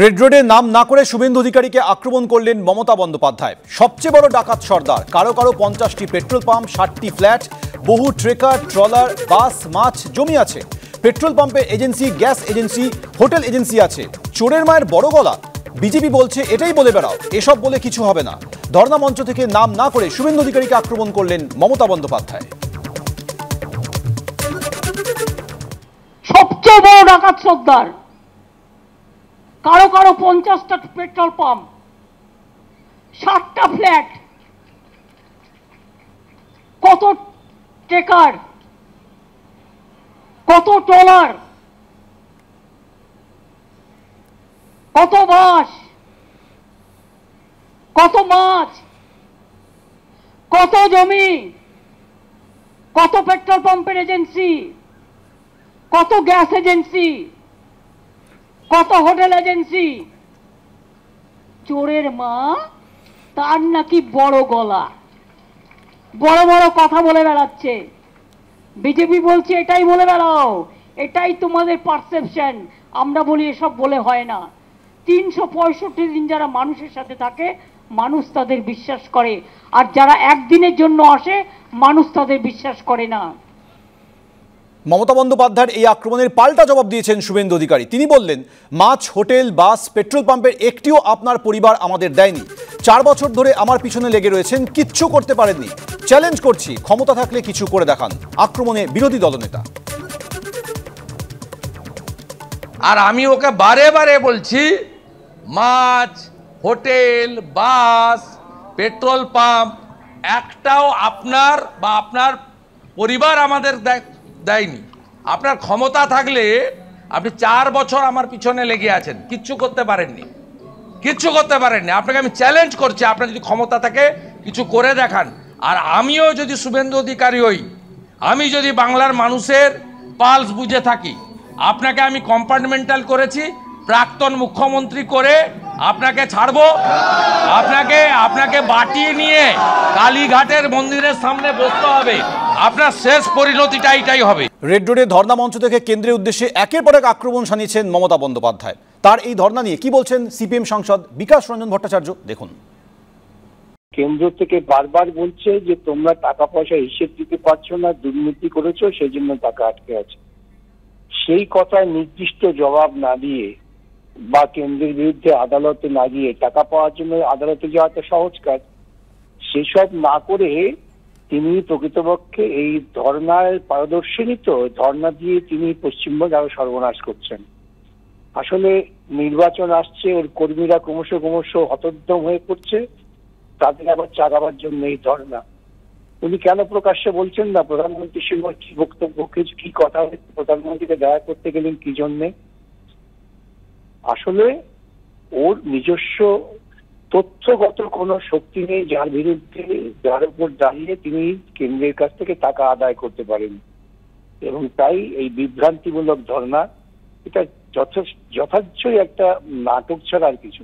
Red রোডে নাম না করে শুভেন্দু অধিকারীকে আক্রমণ করলেন মমতা বন্দ্যোপাধ্যায়। সবচেয়ে বড় ডাকাত সর্দার, কারো কারো 50টি পেট্রোল পাম্প, 60টি ফ্ল্যাট, বহু ট্রেকার, ট্রলার, বাস, মাছ, জমি আছে। পেট্রোল পাম্পে agency, gas agency, hotel agency আছে। চোরের মায়ের বড় গলা। বিজেপি বলছে এটাই বলে বেড়াও, এসব বলে কিছু হবে না। ধর্ণা মঞ্চ থেকে নাম না করে শুভেন্দু অধিকারীকে আক্রমণ করলেন মমতা বন্দ্যোপাধ্যায়। সবচেয়ে বড় ডাকাত সর্দার, কারো কারো 50টা পেট্রোল পাম্প, 60টা ফ্ল্যাট, কত ট্রেকার, কত ট্রলার, কত বাস, কত মাছ, কত জমি, কত পেট্রোল পাম্পের এজেন্সি, কত গ্যাস এজেন্সি, কত হোটেল এজেন্সি। চোরের মা, তার নাকি বড় গলা, বড় বড় কথা বলে বেড়াচ্ছে। বিজেপি বলছে এটাই বলে বেড়াও, এটাই তোমাদের পারসেপশন। আমরা বলি এসব বলে হয় না। 365 দিন যারা মানুষের সাথে থাকে, মানুষ তাদের বিশ্বাস করে, আর যারা একদিনের জন্য আসে, মানুষ তাদের বিশ্বাস করে না। মমতা বন্দ্যোপাধ্যায়ের এই আক্রমণের পাল্টা জবাব দিয়েছেন শুভেন্দু অধিকারী। তিনি বললেন, মাছ, হোটেল, বাস, পেট্রোল পাম্পের একটিও আপনার পরিবার আমাদের দেয়নি। 4 বছর ধরে আমার পিছনে লেগে রয়েছেন, কিচ্ছু করতে পারেননি। চ্যালেঞ্জ করছি, ক্ষমতা থাকলে কিছু করে দেখান। আক্রমণে বিরোধী দলনেতা। আর আমি ওকে বারে বারে বলছি, মাছ, হোটেল, বাস, পেট্রোল পাম্প একটাও আপনার বা আপনার পরিবার আমাদের দেয়নি। আপনার ক্ষমতা থাকলে আপনি 4 বছর আমার পিছনে লেগে আছেন, কিচ্ছু করতে পারেননি, কিচ্ছু করতে পারেননি। আপনাকে আমি চ্যালেঞ্জ করছি, আপনার যদি ক্ষমতা থাকে কিছু করে দেখান। আর আমিও যদি শুভেন্দু অধিকারী হই, আমি যদি বাংলার মানুষের পালস বুঝে থাকি, আপনাকে আমি কম্পার্টমেন্টাল করেছি, প্রাক্তন মুখ্যমন্ত্রী করে আপনাকে ছাড়বো। আপনাকে বাটিয়ে নিয়ে কালীঘাটের মন্দিরের সামনে বসতে হবে। আপনার শেষ পরিণতিটা এটাই হবে। রেড রোডে ধর্ণা মঞ্চ থেকে কেন্দ্রের উদ্দেশ্যে একের পর এক আক্রমণ শানিয়েছেন মমতা বন্দ্যোপাধ্যায়। তার এই ধর্ণা নিয়ে কি বলছেন সিপিএম সাংসদ বিকাশ রঞ্জন ভট্টাচার্য, দেখুন। কেন্দ্র থেকে বারবার বলছে যে তোমরা টাকা পয়সা হিসেব দিতে পারছো না, দুর্নীতি করেছো, সেই জন্য টাকা আটকে আছে। সেই কথায় নির্দিষ্ট জবাব না দিয়ে বা কেন্দ্রের বিরুদ্ধে আদালতে না গিয়ে, টাকা পাওয়ার জন্য আদালতে যাওয়া তো সহজ কাজ, সেসব না করে তিনি প্রকৃতপক্ষে এই ধর্নায় পারদর্শিনী। তো ধর্না দিয়ে তিনি পশ্চিমবঙ্গ আরো সর্বনাশ করছেন। আসলে নির্বাচন আসছে, ওর কর্মীরা ক্রমশ হতোদ্যম হয়ে পড়ছে, তাদের আবার চাগাবার জন্য এই ধর্না। উনি কেন প্রকাশ্যে বলছেন না? প্রধানমন্ত্রীর সঙ্গে কি বক্তব্য, কি কথা হয়েছে, প্রধানমন্ত্রীকে দেখা করতে গেলেন কি জন্যে? আসলে ওর নিজস্ব তথ্যগত কোনো শক্তি নেই যার বিরুদ্ধে, যার উপর দাঁড়িয়ে তিনি কেন্দ্রের কাছ থেকে টাকা আদায় করতে পারেন। এবং তাই এই বিভ্রান্তিমূলক ধর্ণা, এটা যথার্থই একটা নাটক ছাড়া আর কিছু।